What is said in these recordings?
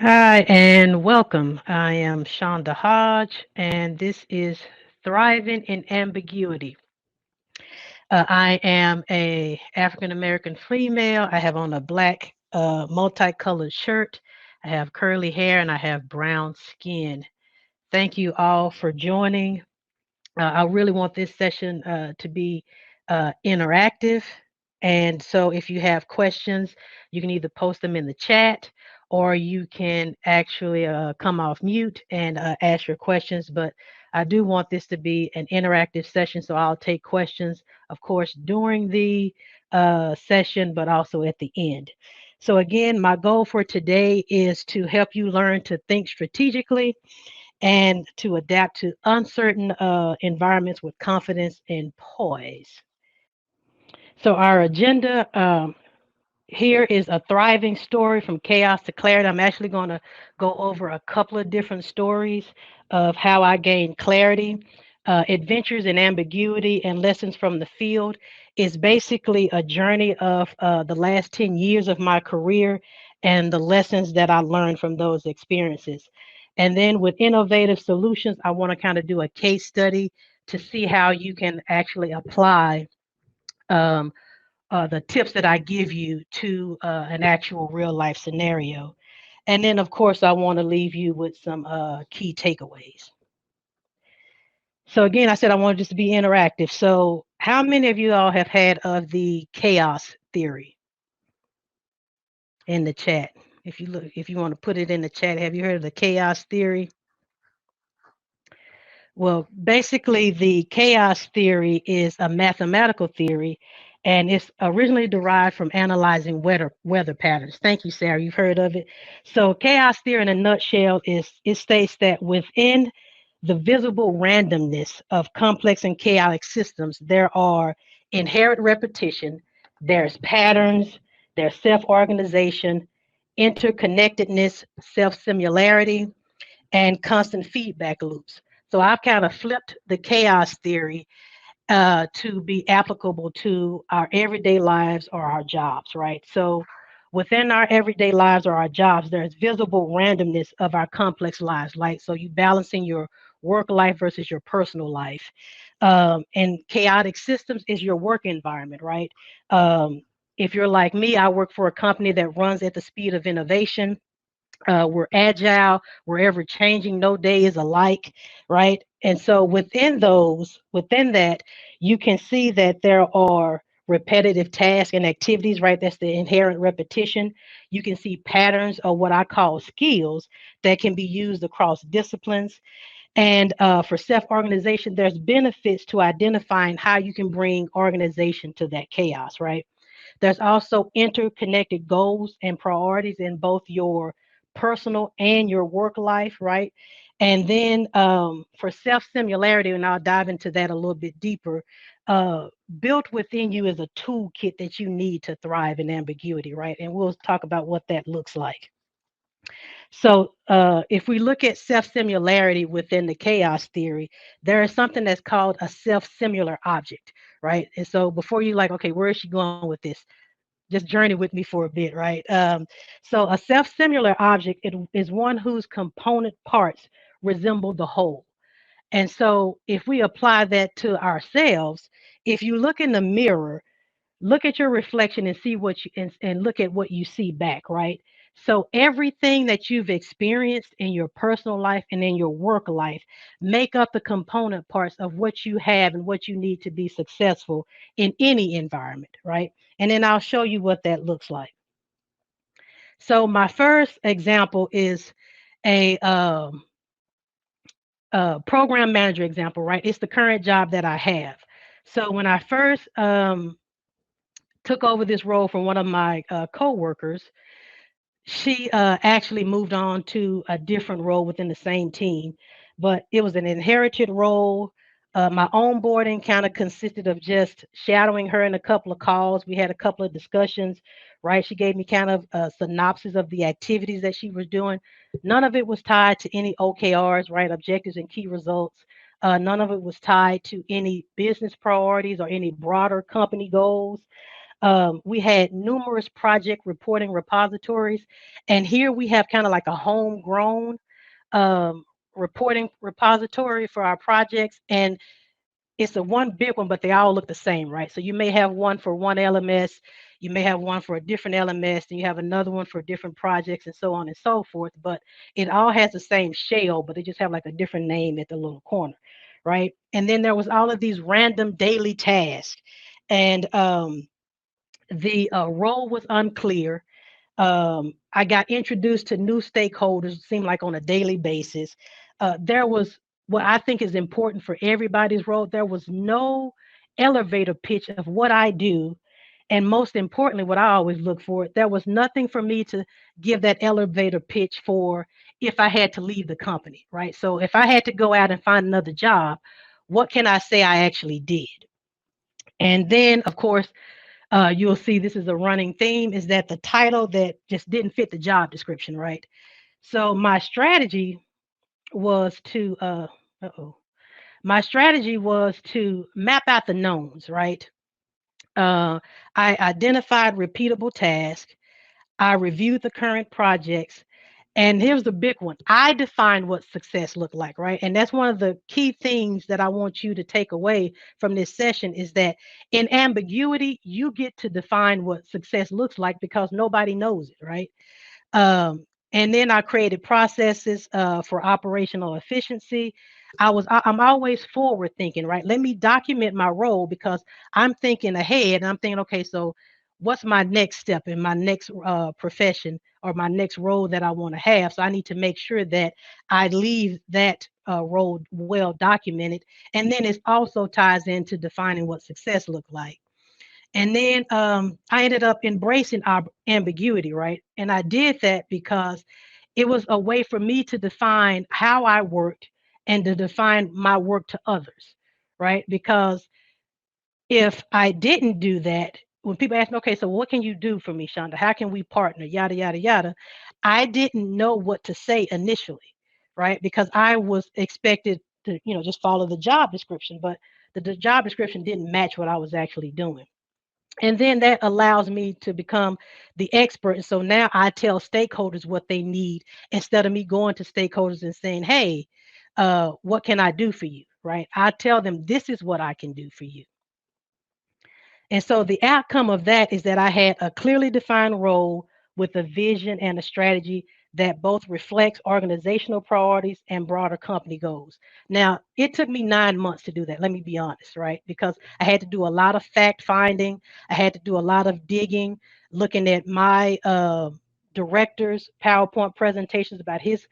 Hi and welcome. I am Shonda Hodge, and this is Thriving in Ambiguity. I am a African American female. I have on a black multicolored shirt. I have curly hair and I have brown skin. Thank you all for joining. I really want this session to be interactive. And so if you have questions, you can either post them in the chat or you can actually come off mute and ask your questions. But I do want this to be an interactive session. So I'll take questions, of course, during the session, but also at the end. So, again, my goal for today is to help you learn to think strategically and to adapt to uncertain environments with confidence and poise. So, our agenda here is a thriving story from chaos to clarity. I'm actually going to go over a couple of different stories of how I gained clarity. Adventures in Ambiguity and Lessons from the Field is basically a journey of the last 10 years of my career and the lessons that I learned from those experiences. And then with Innovative Solutions, I want to kind of do a case study to see how you can actually apply um, the tips that I give you to an actual real life scenario. And then, of course, I want to leave you with some key takeaways. So, again, I said I wanted this to be interactive. So, how many of you all have had of the chaos theory in the chat? If you look, if you want to put it in the chat, have you heard of the chaos theory? Well, basically, the chaos theory is a mathematical theory, and it's originally derived from analyzing weather patterns. Thank you, Sarah. You've heard of it. So, chaos theory, in a nutshell, is it states that within the visible randomness of complex and chaotic systems, there are inherent repetition, there's patterns, there's self-organization, interconnectedness, self-similarity, and constant feedback loops. So I've kind of flipped the chaos theory to be applicable to our everyday lives or our jobs, right? So within our everyday lives or our jobs, there's visible randomness of our complex lives, like so you balancing your work life versus your personal life. And chaotic systems is your work environment, right? If you're like me, I work for a company that runs at the speed of innovation. We're agile, we're ever changing, no day is alike, right? And so within that, you can see that there are repetitive tasks and activities, right? That's the inherent repetition. You can see patterns of what I call skills that can be used across disciplines. And for self organization, there's benefits to identifying how you can bring organization to that chaos, right? There's also interconnected goals and priorities in both your personal and your work life, right? And then for self similarity, and I'll dive into that a little bit deeper, uh, built within you is a toolkit that you need to thrive in ambiguity, right? And we'll talk about what that looks like. So, if we look at self similarity within the chaos theory, there is something that's called a self similar object, right? And so, before you like, okay, where is she going with this? Just journey with me for a bit, right? So a self-similar object is one whose component parts resemble the whole. And so if we apply that to ourselves, if you look in the mirror, look at your reflection and see what you and look at what you see back, right? So everything that you've experienced in your personal life and in your work life make up the component parts of what you have and what you need to be successful in any environment, right? And then I'll show you what that looks like. So my first example is a program manager example, right? It's the current job that I have. So when I first took over this role from one of my coworkers, she actually moved on to a different role within the same team, but it was an inherited role. My onboarding kind of consisted of just shadowing her in a couple of calls. We had a couple of discussions, right? She gave me kind of a synopsis of the activities that she was doing. None of it was tied to any OKRs, right? Objectives and key results. None of it was tied to any business priorities or any broader company goals. We had numerous project reporting repositories, and here we have kind of like a homegrown um, reporting repository for our projects, and it's a one big one, but they all look the same, right? So you may have one for one LMS, you may have one for a different LMS, and you have another one for different projects, and so on and so forth. But it all has the same shell, but they just have like a different name at the little corner, right? And then there was all of these random daily tasks, and the role was unclear. I got introduced to new stakeholders, seemed like on a daily basis. There was what I think is important for everybody's role. There was no elevator pitch of what I do. And most importantly, what I always look for, there was nothing for me to give that elevator pitch for if I had to leave the company, right? So if I had to go out and find another job, what can I say I actually did? And then, of course, you'll see this is a running theme is that the title that just didn't fit the job description, right? So was to uh-oh my strategy was to map out the knowns, right? uh, I identified repeatable tasks, I reviewed the current projects, and here's the big one: I defined what success looked like, right? And that's one of the key things that I want you to take away from this session is that in ambiguity you get to define what success looks like because nobody knows it, right? And then I created processes for operational efficiency. I'm always forward thinking, right? Let me document my role because I'm thinking ahead and I'm thinking, okay, so what's my next step in my next profession or my next role that I want to have? So I need to make sure that I leave that role well documented. And then it also ties into defining what success looked like. And then I ended up embracing ambiguity, right? And I did that because it was a way for me to define how I worked and to define my work to others, right? Because if I didn't do that, when people ask me, okay, so what can you do for me, Shonda? How can we partner? Yada, yada, yada. I didn't know what to say initially, right? Because I was expected to, just follow the job description, but the job description didn't match what I was actually doing. And then that allows me to become the expert. And so now I tell stakeholders what they need instead of me going to stakeholders and saying, hey, what can I do for you? Right? I tell them this is what I can do for you. And so the outcome of that is that I had a clearly defined role with a vision and a strategy that both reflects organizational priorities and broader company goals. Now, it took me 9 months to do that. Let me be honest, right? Because I had to do a lot of fact finding, I had to do a lot of digging, looking at my director's PowerPoint presentations about his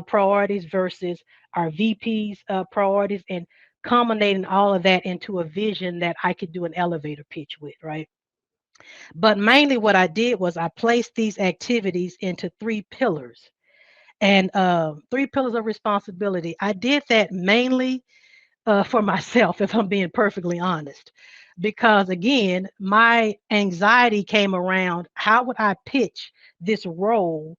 priorities versus our VP's priorities, and culminating all of that into a vision that I could do an elevator pitch with, right? But mainly what I did was I placed these activities into three pillars and three pillars of responsibility. I did that mainly for myself, if I'm being perfectly honest, because again, my anxiety came around how would I pitch this role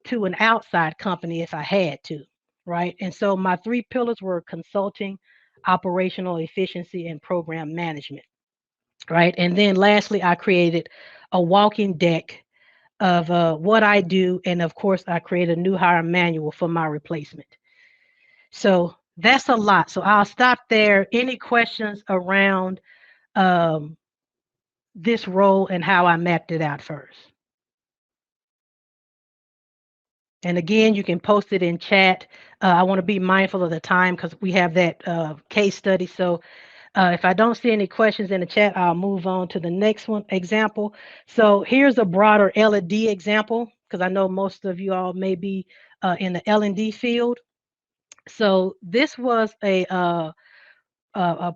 to an outside company if I had to, right? And so my three pillars were consulting, operational efficiency, and program management, right? And then lastly, I created a walking deck of what I do. And of course, I created a new hire manual for my replacement. So that's a lot. So I'll stop there. Any questions around um, this role and how I mapped it out first? And again, you can post it in chat. I want to be mindful of the time because we have that case study. So if I don't see any questions in the chat, I'll move on to the next one example. So here's a broader L&D example because I know most of you all may be in the L&D field. So this was a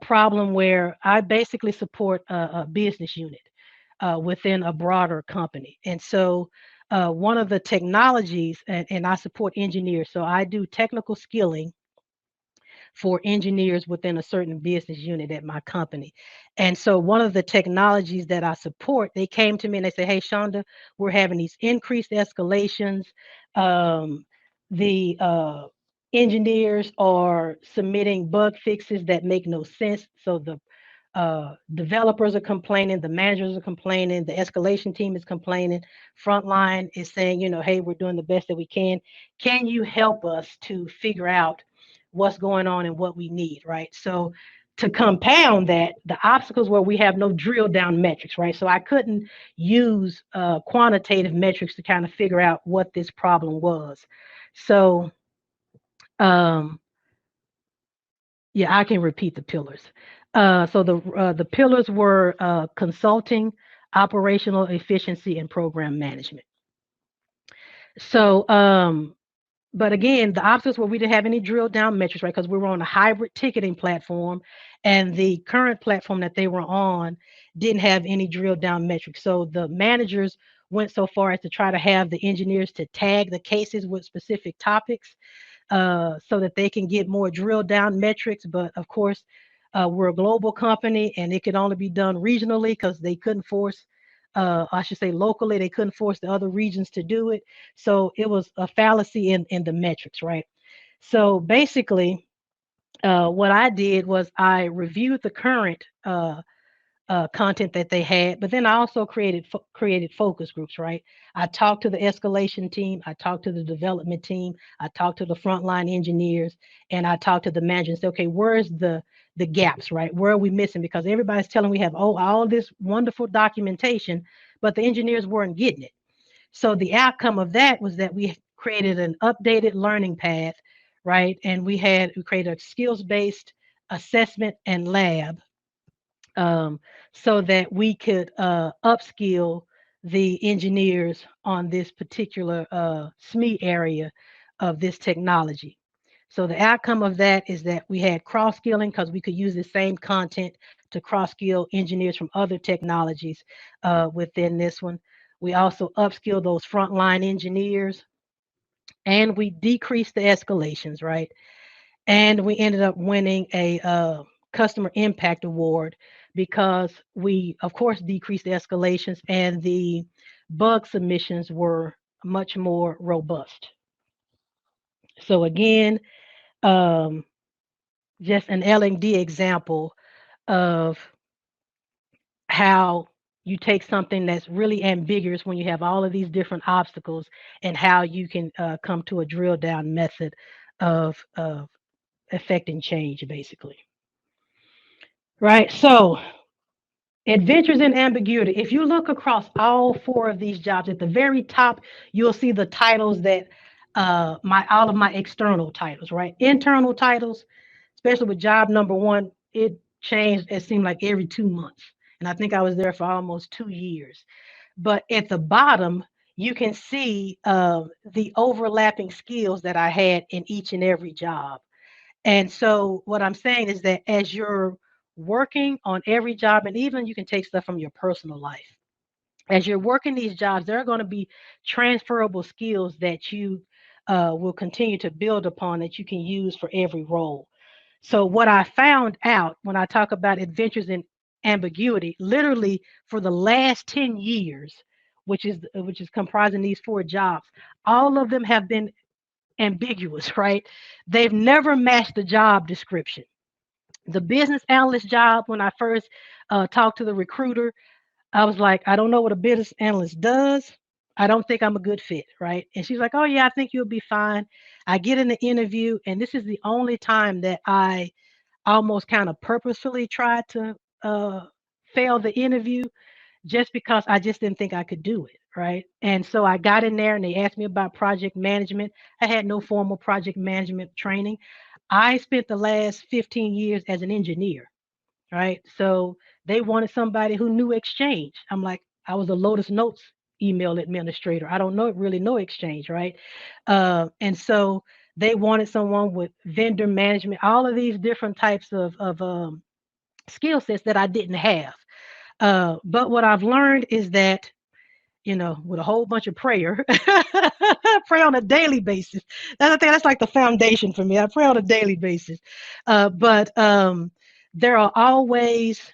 problem where I basically support a business unit within a broader company. And so one of the technologies, and I support engineers, so I do technical skilling for engineers within a certain business unit at my company. And so one of the technologies that I support, they came to me and they said, hey, Shonda, we're having these increased escalations. The engineers are submitting bug fixes that make no sense. So the Developers are complaining, the managers are complaining, the escalation team is complaining, frontline is saying, hey, we're doing the best that we can. Can you help us to figure out what's going on and what we need, right? So to compound that, the obstacles where we have no drill down metrics, right? So I couldn't use quantitative metrics to kind of figure out what this problem was. So um, yeah, I can repeat the pillars. So the pillars were consulting, operational efficiency, and program management. So, but again, the obstacles were we didn't have any drill down metrics, right? Because we were on a hybrid ticketing platform, and the current platform that they were on didn't have any drill down metrics. So the managers went so far as to try to have the engineers to tag the cases with specific topics so that they can get more drill down metrics. But of course, we're a global company and it could only be done regionally because they couldn't force, I should say locally, they couldn't force the other regions to do it. So it was a fallacy in the metrics, right? So basically, what I did was I reviewed the current content that they had. But then I also created focus groups, right? I talked to the escalation team, I talked to the development team, I talked to the frontline engineers, and I talked to the manager and said, okay, where's the gaps, right? Where are we missing? Because everybody's telling we have all this wonderful documentation, but the engineers weren't getting it. So the outcome of that was that we created an updated learning path, right? And we created a skills based assessment and lab um, so that we could upskill the engineers on this particular SME area of this technology. So the outcome of that is that we had cross skilling because we could use the same content to cross skill engineers from other technologies within this one. We also upskill those frontline engineers and we decreased the escalations, right? And we ended up winning a customer impact award because we of course decreased the escalations and the bug submissions were much more robust. So again, um, just an L&D example of how you take something that's really ambiguous when you have all of these different obstacles and how you can come to a drill down method of affecting change basically. Right. So adventures in ambiguity. If you look across all four of these jobs, at the very top, you'll see the titles that my all of my external titles, right? Internal titles, especially with job number one, it changed. It seemed like every 2 months, and I think I was there for almost 2 years. But at the bottom, you can see the overlapping skills that I had in each and every job. And so what I'm saying is that as you're working on every job, and even you can take stuff from your personal life, as you're working these jobs, there are going to be transferable skills that you will continue to build upon that you can use for every role. So what I found out when I talk about adventures in ambiguity, literally for the last 10 years, which is comprising these four jobs, all of them have been ambiguous, right? They've never matched the job description. The business analyst job, when I first talked to the recruiter, I was like, I don't know what a business analyst does. I don't think I'm a good fit, right? And she's like, oh, yeah, I think you'll be fine. I get in the interview, and this is the only time that I almost kind of purposefully tried to uh, fail the interview just because I just didn't think I could do it. Right. And so I got in there and they asked me about project management. I had no formal project management training. I spent the last 15 years as an engineer. Right. So they wanted somebody who knew Exchange. I'm like, I was a Lotus Notes email administrator. I don't know really know Exchange. Right. And so they wanted someone with vendor management, all of these different types of skill sets that I didn't have. But what I've learned is that, with a whole bunch of prayer, pray on a daily basis. That's the thing. That's like the foundation for me. I pray on a daily basis. But there are always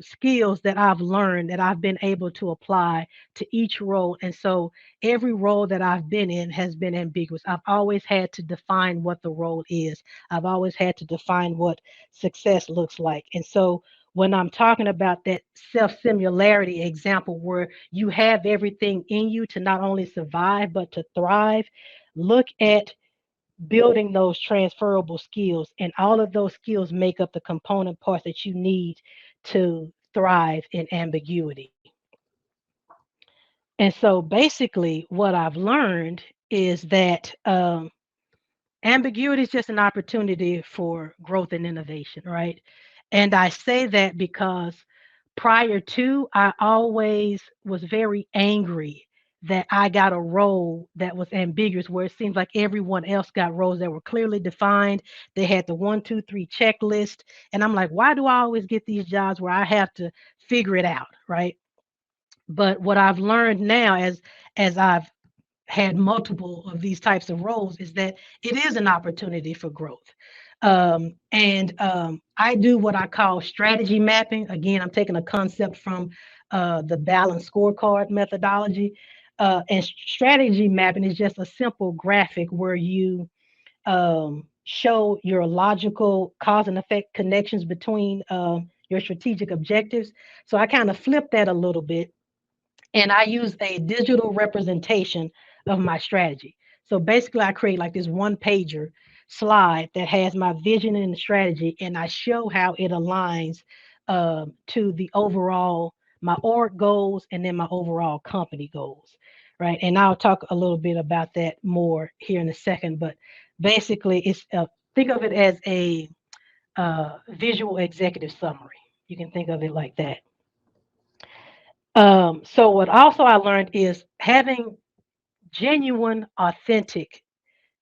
skills that I've learned that I've been able to apply to each role. And so every role that I've been in has been ambiguous. I've always had to define what the role is, I've always had to define what success looks like. And so when I'm talking about that self similarity example where you have everything in you to not only survive, but to thrive, look at building those transferable skills. And all of those skills make up the component parts that you need to thrive in ambiguity. And so basically, what I've learned is that ambiguity is just an opportunity for growth and innovation, right? And I say that because prior to, I always was very angry that I got a role that was ambiguous, where it seems like everyone else got roles that were clearly defined. They had the 1, 2, 3 checklist. And I'm like, why do I always get these jobs where I have to figure it out, right? But what I've learned now as I've had multiple of these types of roles is that it is an opportunity for growth. And I do what I call strategy mapping. Again, I'm taking a concept from the balanced scorecard methodology. And strategy mapping is just a simple graphic where you show your logical cause and effect connections between your strategic objectives. So I kind of flip that a little bit and I use a digital representation of my strategy. So basically, I create like this one pager slide that has my vision and strategy, and I show how it aligns to the overall my org goals and then my overall company goals, right? And I'll talk a little bit about that more here in a second. But basically, it's think of it as a visual executive summary. You can think of it like that. So what also I learned is having genuine, authentic,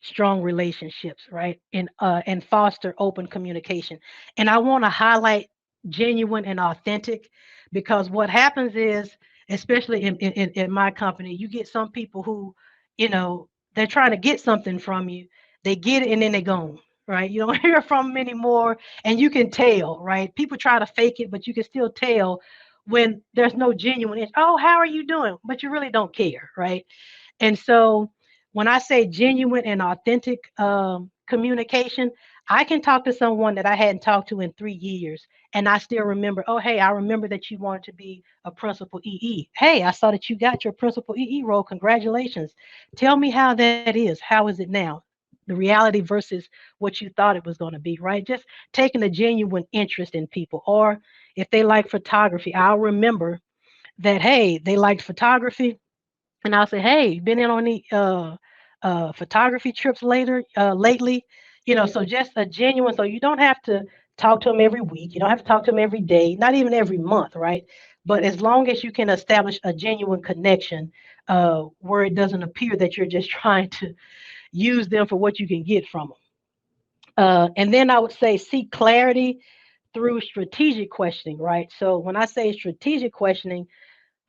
strong relationships, right? And foster open communication. And I want to highlight genuine and authentic because what happens is, especially in my company, you get some people who, they're trying to get something from you. They get it and then they gone, right? You don't hear from them anymore. And you can tell, right? People try to fake it, but you can still tell when there's no genuine, oh, how are you doing? But you really don't care, right? And so when I say genuine and authentic communication, I can talk to someone that I hadn't talked to in 3 years, and I still remember, oh, hey, I remember that you wanted to be a principal EE. Hey, I saw that you got your principal EE role. Congratulations. Tell me how that is. How is it now? The reality versus what you thought it was going to be, right? Just taking a genuine interest in people. Or if they like photography, I'll remember that, hey, they liked photography and I'll say, "Hey, been in on any photography trips later lately?" So just a genuine. So you don't have to talk to them every week. You don't have to talk to them every day, not even every month, right? But as long as you can establish a genuine connection, where it doesn't appear that you're just trying to use them for what you can get from them. And then I would say seek clarity through strategic questioning, right? So when I say strategic questioning,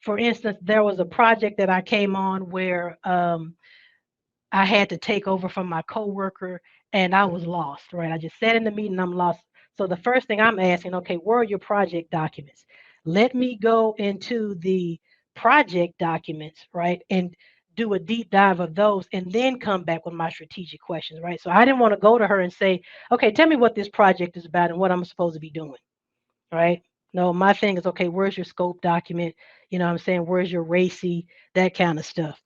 for instance, there was a project that I came on where I had to take over from my coworker and I was lost, right? I just sat in the meeting, I'm lost. So the first thing I'm asking, okay, where are your project documents? Let me go into the project documents, right? And do a deep dive of those and then come back with my strategic questions, right? So I didn't want to go to her and say, okay, tell me what this project is about and what I'm supposed to be doing, right? No, my thing is, okay, where's your scope document? You know what I'm saying? Where's your RACI? That kind of stuff.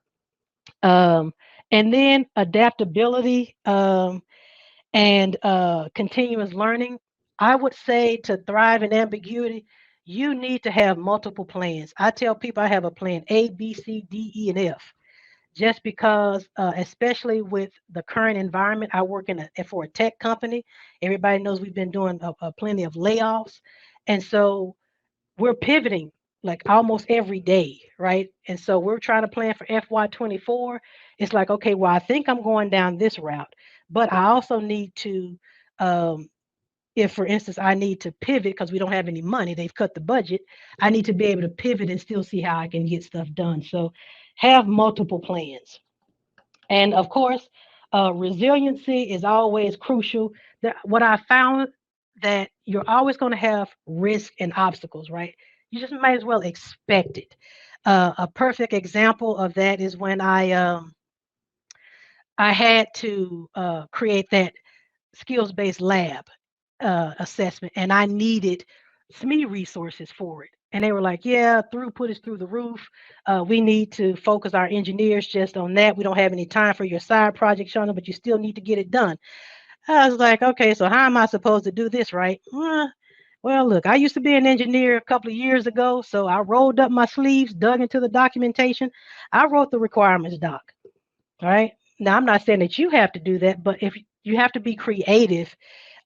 Um, and then adaptability and continuous learning. I would say to thrive in ambiguity, you need to have multiple plans. I tell people I have a plan A, B, C, D, E, and F. Just because, especially with the current environment, I work for a tech company. Everybody knows we've been doing plenty of layoffs, and so we're pivoting like almost every day, right? And so we're trying to plan for FY24. It's like, okay, well, I think I'm going down this route, but I also need to, um, if for instance, I need to pivot because we don't have any money, they've cut the budget. I need to be able to pivot and still see how I can get stuff done. So have multiple plans. And of course, resiliency is always crucial. What I found that you're always going to have risk and obstacles, right? You just might as well expect it. A perfect example of that is when I had to create that skills-based lab assessment, and I needed SME resources for it. And they were like, "Yeah, throughput is through the roof. We need to focus our engineers just on that. We don't have any time for your side project, Shonda, but you still need to get it done." I was like, "Okay, so how am I supposed to do this, right?" Well, look, I used to be an engineer a couple of years ago, so I rolled up my sleeves, dug into the documentation. I wrote the requirements doc. All right. Now, I'm not saying that you have to do that, but if you have to be creative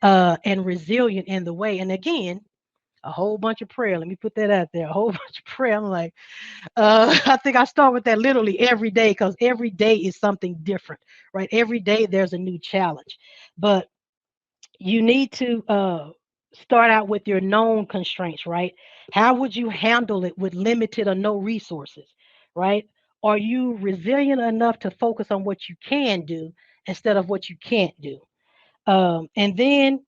and resilient in the way, and again, a whole bunch of prayer. Let me put that out there. A whole bunch of prayer. I'm like, I think I start with that literally every day because every day is something different, right? Every day there's a new challenge, but you need to start out with your known constraints, right? How would you handle it with limited or no resources, right? Are you resilient enough to focus on what you can do instead of what you can't do? And then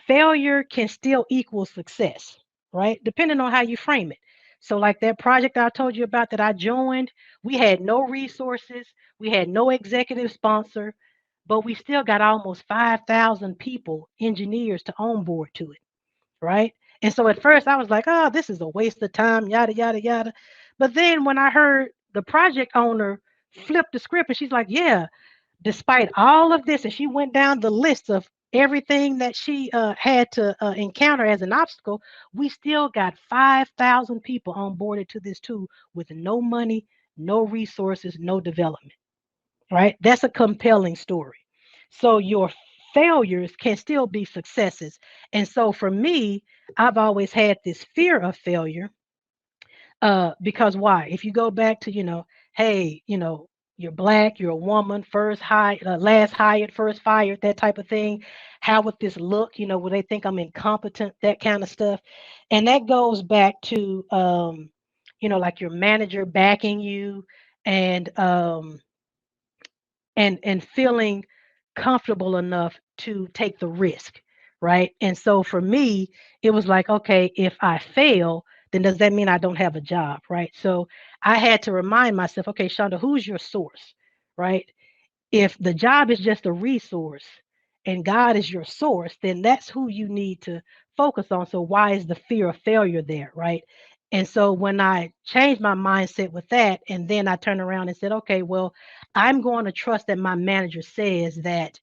failure can still equal success, right? Depending on how you frame it. So, like that project I told you about that I joined, we had no resources, we had no executive sponsor, but we still got almost 5,000 people, engineers, to onboard to it, right? And so at first I was like, oh, this is a waste of time, yada, yada, yada. But then when I heard the project owner flip the script and she's like, yeah, despite all of this, and she went down the list of everything that she had to encounter as an obstacle, we still got 5,000 people onboarded to this tool with no money, no resources, no development, right? That's a compelling story. So your failures can still be successes. And so for me, I've always had this fear of failure because why? If you go back to, hey, you're black, you're a woman, first hired, last hired, first fired, that type of thing. How would this look? Would they think I'm incompetent? That kind of stuff. And that goes back to, like your manager backing you and, and feeling comfortable enough to take the risk, right? And so for me, it was like, okay, if I fail, then does that mean I don't have a job, right? So I had to remind myself, okay, Shonda, who's your source, right? If the job is just a resource and God is your source, then that's who you need to focus on. So why is the fear of failure there, right? And so when I changed my mindset with that, and then I turned around and said, okay, well, I'm going to trust that my manager says that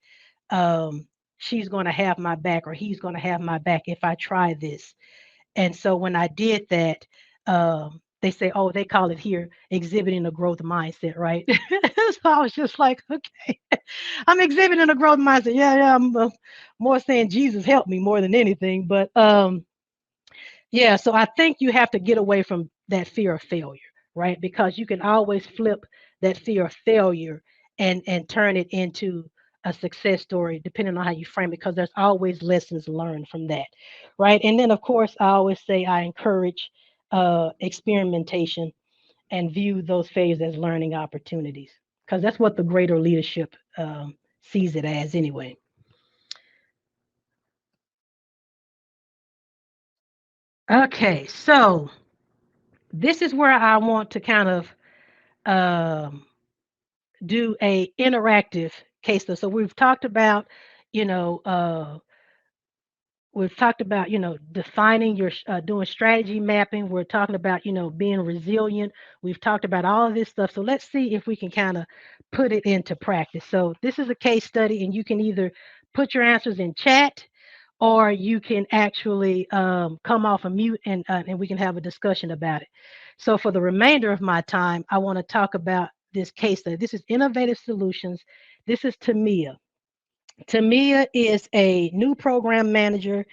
she's going to have my back or he's going to have my back if I try this. And so when I did that, they say, oh, they call it here exhibiting a growth mindset, right? So I was just like, okay, I'm exhibiting a growth mindset. Yeah, yeah, I'm more saying Jesus help me more than anything. But yeah, so I think you have to get away from that fear of failure, right? Because you can always flip that fear of failure and turn it into a success story, depending on how you frame it, because there's always lessons learned from that, right? And then, of course, I always say I encourage experimentation and view those failures as learning opportunities, because that's what the greater leadership sees it as, anyway. Okay, so this is where I want to kind of um, do a interactive case study. So you know, uh, we've talked about, defining your, doing strategy mapping. We're talking about, being resilient. We've talked about all of this stuff. So let's see if we can kind of put it into practice. So this is a case study, and you can either put your answers in chat, or you can actually come off a mute and we can have a discussion about it. So for the remainder of my time, I want to talk about this case study. This is Innovative Solutions. This is Tamia. Tamia is a new program manager.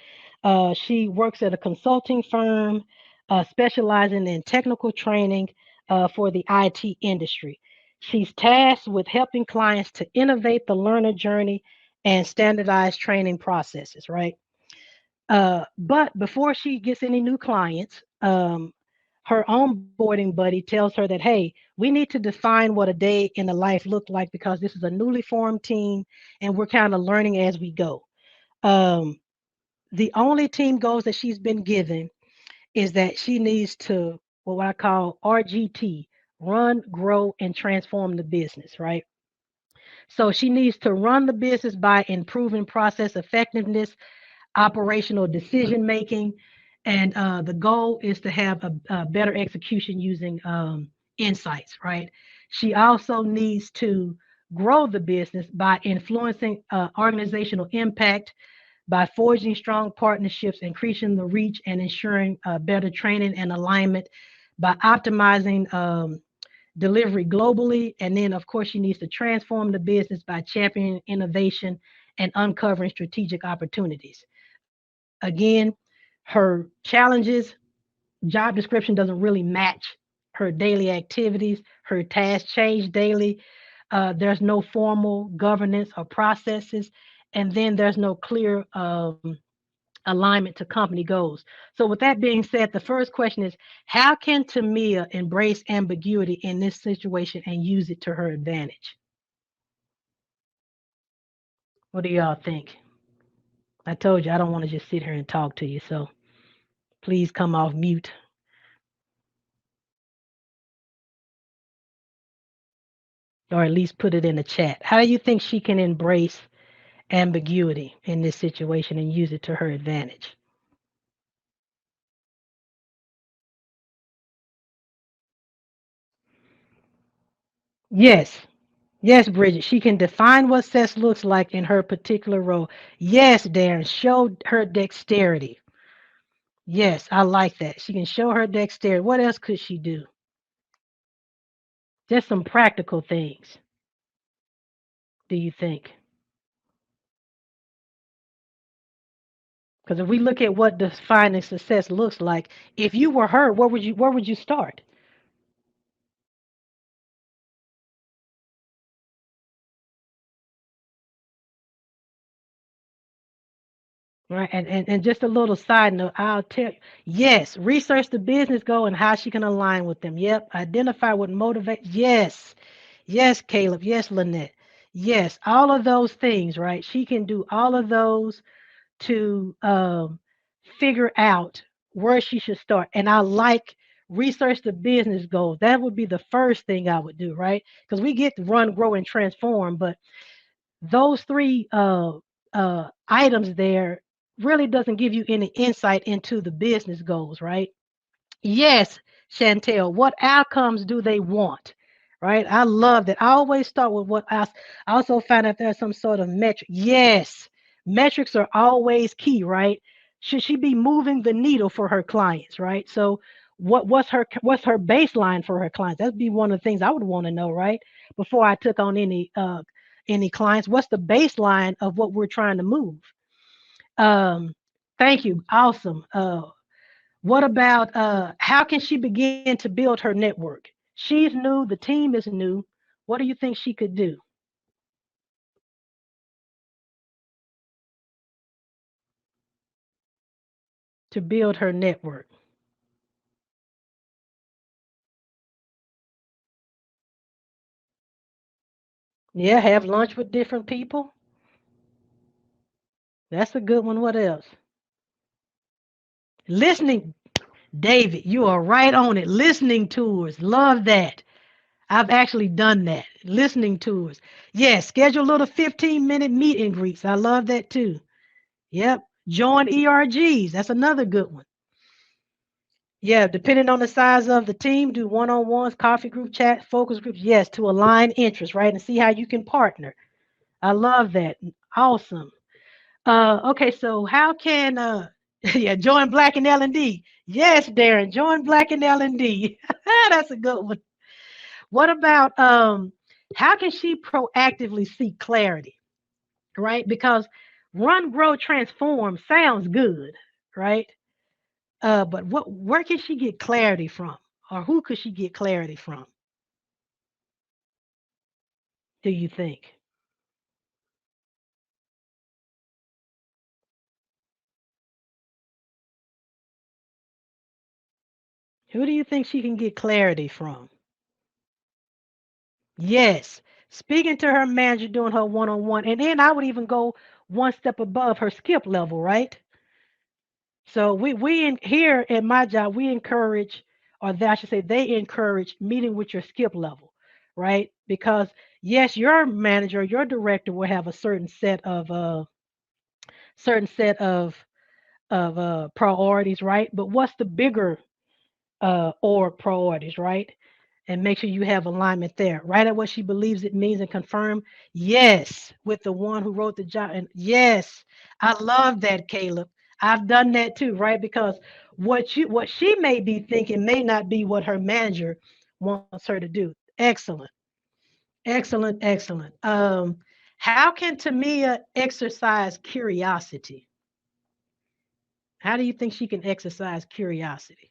She works at a consulting firm specializing in technical training for the IT industry. She's tasked with helping clients to innovate the learner journey and standardize training processes, right? But before she gets any new clients, her onboarding buddy tells her that, hey, we need to define what a day in the life looked like because this is a newly formed team and we're kind of learning as we go. Um, The only team goals that she's been given is that she needs to, what I call RGT, run, grow, and transform the business, right? So she needs to run the business by improving process effectiveness, operational decision making, and the goal is to have a better execution using insights, right? She also needs to grow the business by influencing organizational impact, by forging strong partnerships, increasing the reach, and ensuring better training and alignment, by optimizing delivery globally. And then, of course, she needs to transform the business by championing innovation and uncovering strategic opportunities. Again, her challenges, job description doesn't really match her daily activities. Her tasks change daily. There's no formal governance or processes. And then there's no clear alignment to company goals. So, with that being said, the first question is, how can Tamia embrace ambiguity in this situation and use it to her advantage? What do y'all think? I told you I don't want to just sit here and talk to you. So, please come off mute or at least put it in the chat. How do you think she can embrace ambiguity in this situation and use it to her advantage? Yes. Yes, Bridget, she can define what success looks like in her particular role. Yes, Darren, show her dexterity. Yes, I like that. She can show her dexterity. What else could she do? Just some practical things, do you think? Because if we look at what defining success looks like, if you were her, where would you start? Right. And just a little side note, I'll tell you, yes, research the business goal and how she can align with them. Yep. Identify what motivates. Yes. Yes, Caleb. Yes, Lynette. Yes, all of those things, right? She can do all of those to figure out where she should start. And I like research the business goals. That would be the first thing I would do, right? Because we get to run, grow, and transform, but those three items there really doesn't give you any insight into the business goals, right? Yes, Chantel, what outcomes do they want? Right? I love that. I always start with what else. I also find out there's some sort of metric. Yes, metrics are always key, right? Should she be moving the needle for her clients, right? So what's her baseline for her clients? That'd be one of the things I would want to know, right? Before I took on any clients. What's the baseline of what we're trying to move? Um, thank you. Awesome. What about how can she begin to build her network? She's new, the team is new. What do you think she could do to build her network? Yeah, have lunch with different people. That's a good one. What else? Listening, David, you are right on it. Listening tours, love that. I've actually done that. Listening tours. Yes, schedule little 15-minute meet and greets. I love that too. Yep. Join ERGs. That's another good one. Yeah, depending on the size of the team, do one-on-ones, coffee group chat, focus groups. Yes, to align interests, right, and see how you can partner. I love that. Awesome. Okay, so how can yeah, join Black and L&D. Yes, Darren, join Black and L&D. That's a good one. What about how can she proactively seek clarity, right? Because run, grow, transform sounds good, right? But where can she get clarity from? Or who could she get clarity from, do you think? Who do you think she can get clarity from? Yes. Speaking to her manager doing her one on one. And then I would even go one step above her skip level, right? So we in here at my job, we encourage, or I should say, they encourage meeting with your skip level, right? Because yes, your manager, your director will have a certain set of priorities, right? But what's the bigger or priorities, right? And make sure you have alignment there. Write out what she believes it means and confirm yes with the one who wrote the job. And yes, I love that, Caleb. I've done that too, right? Because what she may be thinking may not be what her manager wants her to do. Excellent. Excellent, excellent. How can Tamia exercise curiosity? How do you think she can exercise curiosity?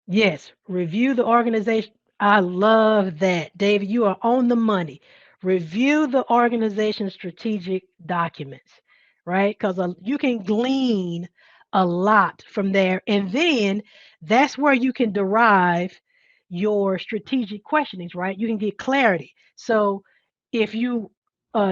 Yes, review the organization. I love that. David, you are on the money. Review the organization's strategic documents, right? Because you can glean a lot from there. And then that's where you can derive your strategic questionings, right? You can get clarity. So if you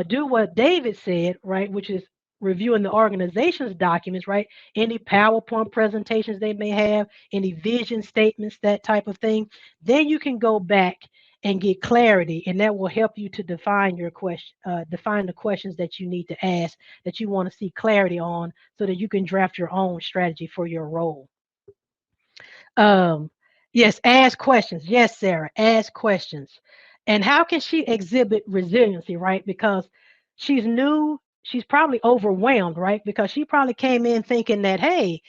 do what David said, right, which is reviewing the organization's documents, right? Any PowerPoint presentations they may have, any vision statements, that type of thing, then you can go back and get clarity, and that will help you to define your question, define the questions that you need to ask, that you want to see clarity on, so that you can draft your own strategy for your role. Um, yes, ask questions. Yes, Sarah, ask questions. And how can she exhibit resiliency, right? Because she's new, she's probably overwhelmed, right? Because she probably came in thinking that, hey,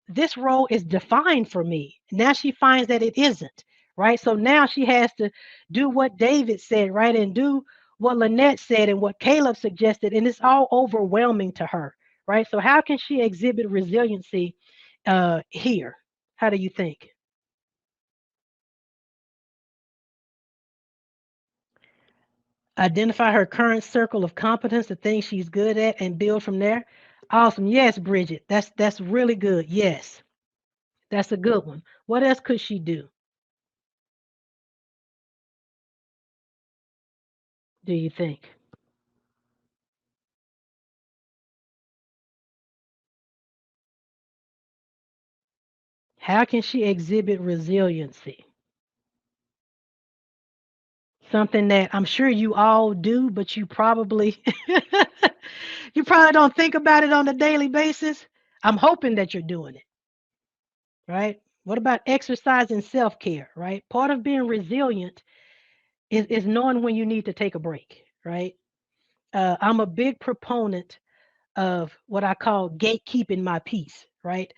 this role is defined for me. Now she finds that it isn't, right? So now she has to do what David said, right? And do what Lynette said and what Caleb suggested. And it's all overwhelming to her, right? So how can she exhibit resiliency here? How do you think? Identify her current circle of competence, the things she's good at, and build from there. Awesome. Yes, Bridget. That's really good. Yes. That's a good one. What else could she do you think? How can she exhibit resiliency? Something that I'm sure you all do, but you probably you probably don't think about it on a daily basis. I'm hoping that you're doing it, right? What about exercise and self-care, right? Part of being resilient is knowing when you need to take a break, right? I'm a big proponent of what I call gatekeeping my peace, right?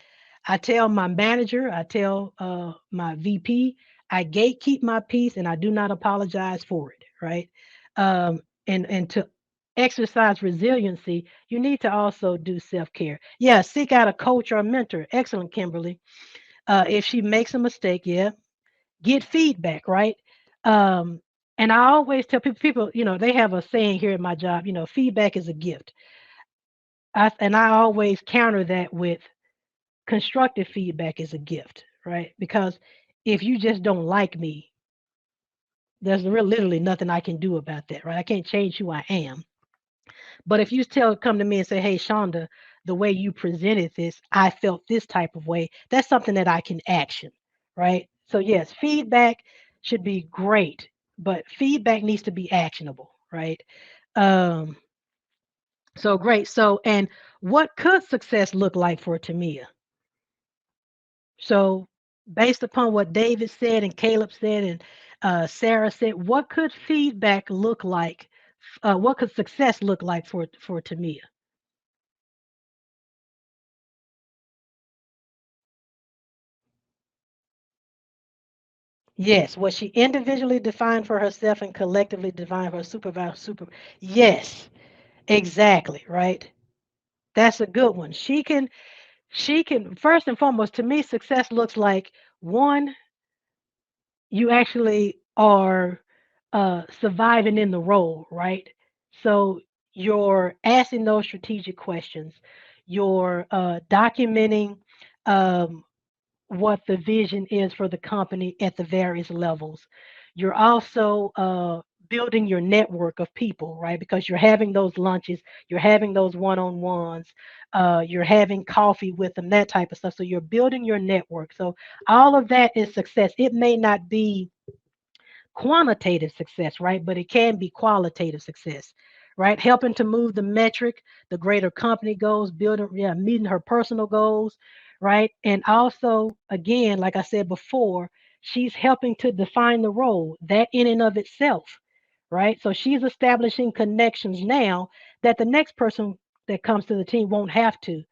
I tell my manager, I tell my VP, I gatekeep my peace and I do not apologize for it, right? And to exercise resiliency, you need to also do self care. Yeah, seek out a coach or a mentor. Excellent, Kimberly. If she makes a mistake, yeah, get feedback, right? Um, and I always tell people, they have a saying here at my job, feedback is a gift. And I always counter that with constructive feedback is a gift, right? Because if you just don't like me, there's literally nothing I can do about that, right? I can't change who I am. But if you come to me and say, hey, Shonda, the way you presented this, I felt this type of way, that's something that I can action, right? So, yes, feedback should be great, but feedback needs to be actionable, right? Um, so, great. So, and what could success look like for Tamia? So, based upon what David said and Caleb said and Sarah said, what could feedback look like? What could success look like for Tamia? Yes, what she individually defined for herself and collectively defined for her supervisor. Yes, exactly, right? That's a good one. She can first and foremost, to me, success looks like one, you actually are surviving in the role, right? So you're asking those strategic questions, you're documenting um, what the vision is for the company at the various levels. You're also building your network of people, right? Because you're having those lunches, you're having those one-on-ones, you're having coffee with them, that type of stuff. So you're building your network. So all of that is success. It may not be quantitative success, right? But it can be qualitative success, right? Helping to move the metric, the greater company goals, building, yeah, meeting her personal goals, right? And also, again, like I said before, she's helping to define the role, that in and of itself, right? So she's establishing connections now that the next person that comes to the team won't have to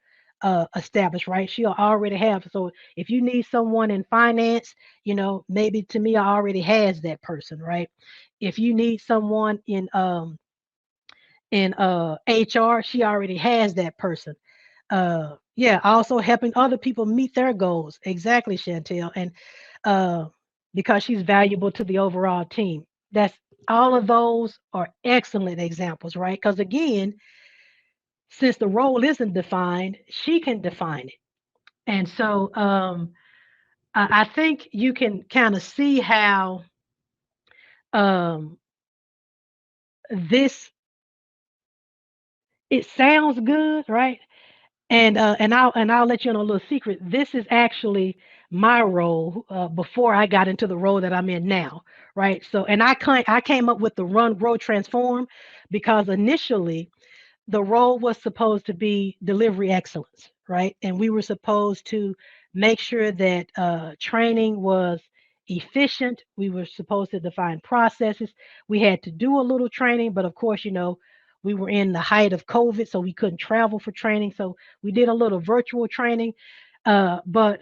establish, right? She'll already have. So if you need someone in finance, maybe Tamia already has that person, right? If you need someone in HR, she already has that person. Yeah, also helping other people meet their goals. Exactly, Chantel. And uh because she's valuable to the overall team. That's all of those are excellent examples, right? Because again, since the role isn't defined, she can define it. And so I think you can kind of see how um, this it sounds good, right? And I'll let you know a little secret. This is actually my role before I got into the role that I'm in now, right? So, and I came up with the run, grow, transform because initially the role was supposed to be delivery excellence, right? And we were supposed to make sure that training was efficient. We were supposed to define processes. We had to do a little training, but of course, we were in the height of COVID, so we couldn't travel for training. So we did a little virtual training. But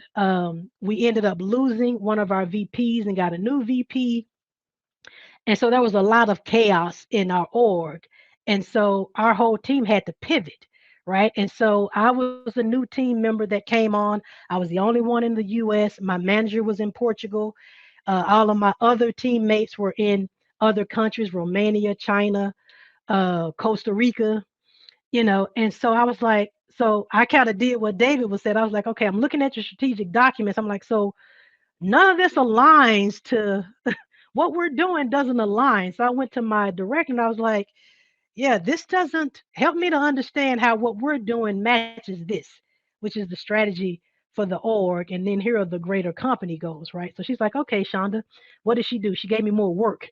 we ended up losing one of our VPs and got a new VP, and so there was a lot of chaos in our org. And so our whole team had to pivot, right? And so I was a new team member that came on. I was the only one in the US. My manager was in Portugal. All of my other teammates were in other countries, Romania, China, Costa Rica, And so I was like, so I kind of did what David was said. I was like, okay, I'm looking at your strategic documents. I'm like, so none of this aligns to what we're doing doesn't align. So I went to my director and I was like, yeah, this doesn't help me to understand how what we're doing matches this, which is the strategy for the org. And then here are the greater company goals, right? So she's like, okay, Shonda, what did she do? She gave me more work,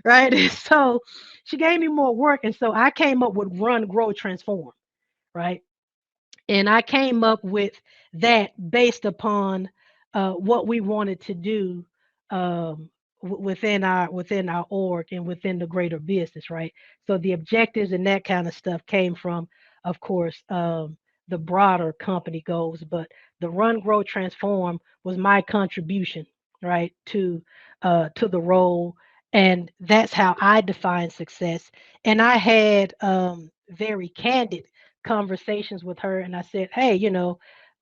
right? And so she gave me more work. And so I came up with run, grow, transform, right? And I came up with that based upon what we wanted to do within our org and within the greater business, right? So the objectives and that kind of stuff came from, of course, the broader company goals, but the run, grow, transform was my contribution, right, to the role, and that's how I define success. And I had very candid conversations with her, and I said, hey,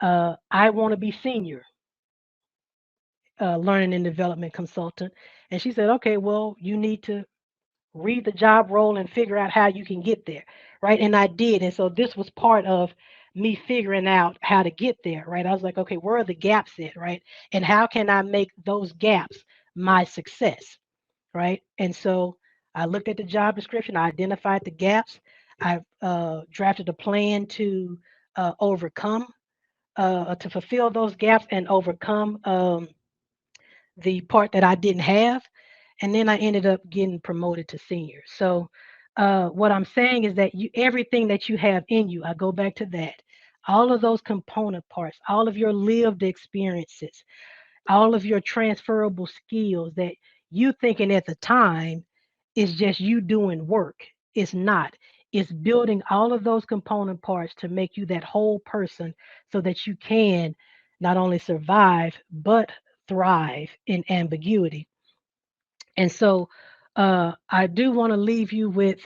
I want to be senior learning and development consultant. And she said, okay, well, you need to read the job role and figure out how you can get there, right? And I did. And so this was part of me figuring out how to get there, right? I was like, okay, where are the gaps at, right? And how can I make those gaps my success, right? And so I looked at the job description, I identified the gaps, I drafted a plan overcome, to fulfill those gaps and overcome the part that I didn't have. And then I ended up getting promoted to senior. So what I'm saying is that everything that you have in you, I go back to that. All of those component parts, all of your lived experiences, all of your transferable skills that you thinking at the time is just you doing work. It's not. It's building all of those component parts to make you that whole person so that you can not only survive but thrive in ambiguity. And so I do want to leave you with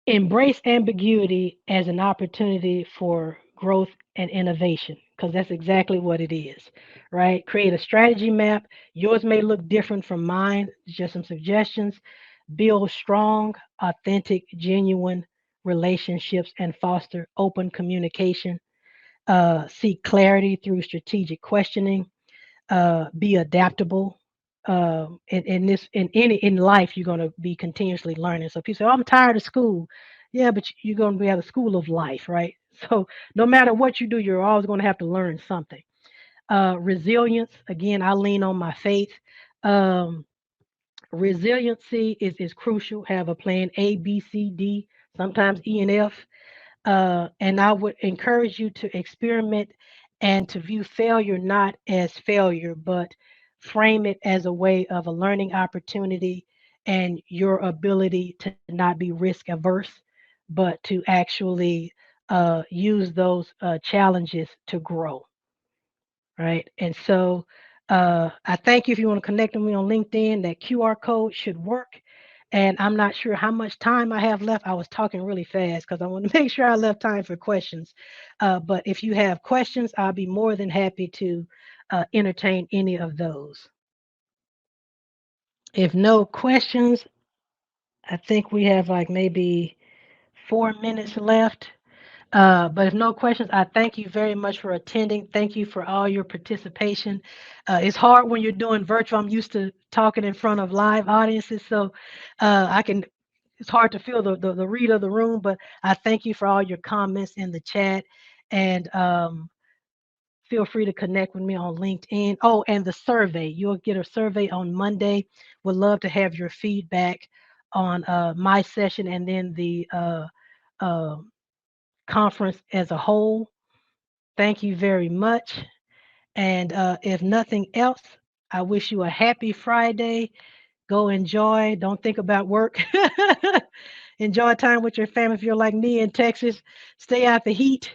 embrace ambiguity as an opportunity for growth and innovation, because that's exactly what it is, right? Create a strategy map. Yours may look different from mine, just some suggestions. Build strong, authentic, genuine relationships and foster open communication. Seek clarity through strategic questioning. Be adaptable. in life you're going to be continuously learning. So people say, "Oh, I'm tired of school." Yeah, but you're going to be at the school of life, right? So no matter what you do, you're always going to have to learn something. Resilience, again, I lean on my faith. Um, Resiliency is crucial. Have a plan A, B, C, D, sometimes E and F. And I would encourage you to experiment and to view failure not as failure, but frame it as a way of a learning opportunity and your ability to not be risk averse, but to actually use those challenges to grow. Right. And so I thank you. If you want to connect with me on LinkedIn, that QR code should work. And I'm not sure how much time I have left. I was talking really fast because I want to make sure I left time for questions. But if you have questions, I'll be more than happy to entertain any of those. If no questions, I think we have like maybe 4 minutes left. But if no questions, I thank you very much for attending. Thank you for all your participation. It's hard when you're doing virtual. I'm used to talking in front of live audiences, so I can. It's hard to feel the read of the room, but I thank you for all your comments in the chat, and feel free to connect with me on LinkedIn. Oh, and the survey. You'll get a survey on Monday. Would love to have your feedback on my session and then the uh, conference as a whole. Thank you very much. And if nothing else, I wish you a happy Friday. Go enjoy. Don't think about work. Enjoy time with your family. If you're like me in Texas, stay out the heat.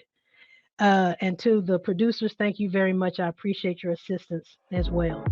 And to the producers, thank you very much. I appreciate your assistance as well.